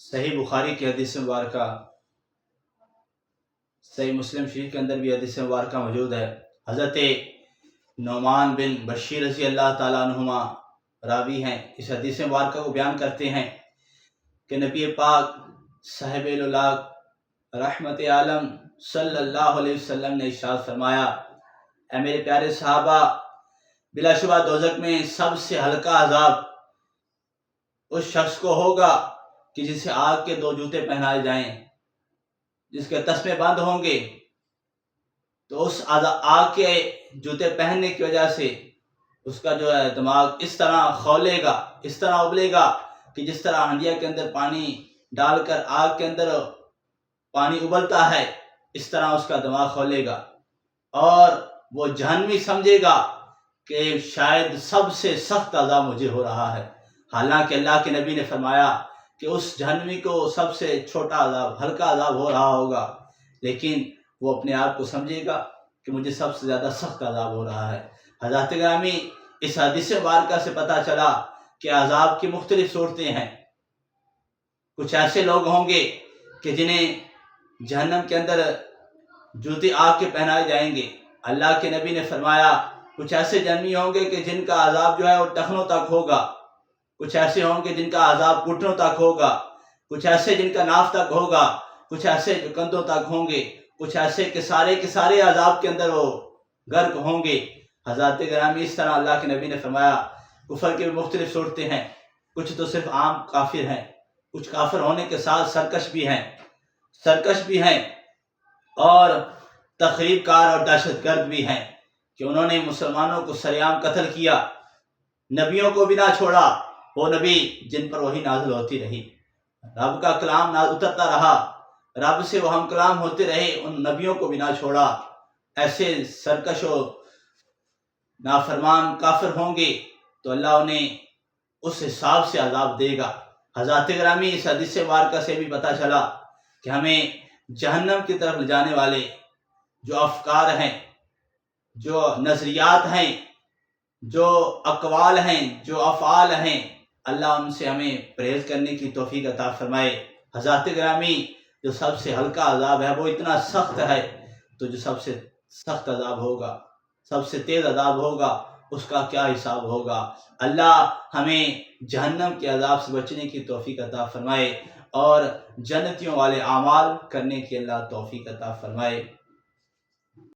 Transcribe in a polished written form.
صحیح بخاری کی حدیث مبارکہ، صحیح مسلم شریف کے اندر بھی حدیث مبارکہ موجود ہے۔ حضرت نعمان بن بشیر رضی اللہ تعالیٰ عنہما راوی ہیں، اس حدیث مبارکہ کو بیان کرتے ہیں کہ نبی پاک صاحب الولاق رحمت عالم صلی اللہ علیہ وسلم نے ارشاد فرمایا، اے میرے پیارے صحابہ، بلا شبہ دوزخ میں سب سے ہلکا عذاب اس شخص کو ہوگا کہ جسے آگ کے 2 جوتے پہنائے جائیں، جس کے تسمے بند ہوں گے، تو اس آگ کے جوتے پہننے کی وجہ سے اس کا جو ہے دماغ اس طرح کھولے گا، اس طرح ابلے گا کہ جس طرح ہنڈیا کے اندر پانی ڈال کر آگ کے اندر پانی ابلتا ہے، اس طرح اس کا دماغ کھولے گا، اور وہ جہنمی سمجھے گا کہ شاید سب سے سخت عذاب مجھے ہو رہا ہے، حالانکہ اللہ کے نبی نے فرمایا کہ اس جہنمی کو سب سے چھوٹا عذاب، ہلکا عذاب ہو رہا ہوگا، لیکن وہ اپنے آپ کو سمجھے گا کہ مجھے سب سے زیادہ سخت عذاب ہو رہا ہے۔ حضرات گرامی، اس حدیث مبارکہ سے پتہ چلا کہ عذاب کی مختلف صورتیں ہیں۔ کچھ ایسے لوگ ہوں گے کہ جنہیں جہنم کے اندر جوتے آگ کے پہنائے جائیں گے۔ اللہ کے نبی نے فرمایا کچھ ایسے جہنمی ہوں گے کہ جن کا عذاب جو ہے وہ ٹخنوں تک ہوگا، کچھ ایسے ہوں گے جن کا عذاب گھٹنوں تک ہوگا، کچھ ایسے جن کا ناف تک ہوگا، کچھ ایسے جو کندھوں تک ہوں گے، کچھ ایسے کہ سارے عذاب کے اندر وہ غرق ہوں گے۔ حضرات گرامی، اس طرح اللہ کے نبی نے فرمایا کفر کی بھی مختلف صورتیں ہیں۔ کچھ تو صرف عام کافر ہیں، کچھ کافر ہونے کے ساتھ سرکش بھی ہیں اور تخریب کار اور دہشت گرد بھی ہیں کہ انہوں نے مسلمانوں کو سریعام قتل کیا، نبیوں کو بھی نہ چھوڑا، وہ نبی جن پر وحی نازل ہوتی رہی، رب کا کلام اترتا رہا، رب سے وہ ہم کلام ہوتے رہے، ان نبیوں کو بھی نہ چھوڑا۔ ایسے سرکش و نافرمان کافر ہوں گے تو اللہ انہیں اس حساب سے عذاب دے گا۔ حضرات گرامی، اس حدیث مبارکہ سے بھی پتہ چلا کہ ہمیں جہنم کی طرف لے جانے والے جو افکار ہیں، جو نظریات ہیں، جو اقوال ہیں، جو افعال ہیں، اللہ ان سے ہمیں پرہیز کرنے کی توفیق عطا فرمائے۔ حضرات گرامی، جو سب سے ہلکا عذاب ہے وہ اتنا سخت ہے، تو جو سب سے سخت عذاب ہوگا، سب سے تیز عذاب ہوگا، اس کا کیا حساب ہوگا۔ اللہ ہمیں جہنم کے عذاب سے بچنے کی توفیق عطا فرمائے اور جنتیوں والے اعمال کرنے کی اللہ توفیق عطا فرمائے۔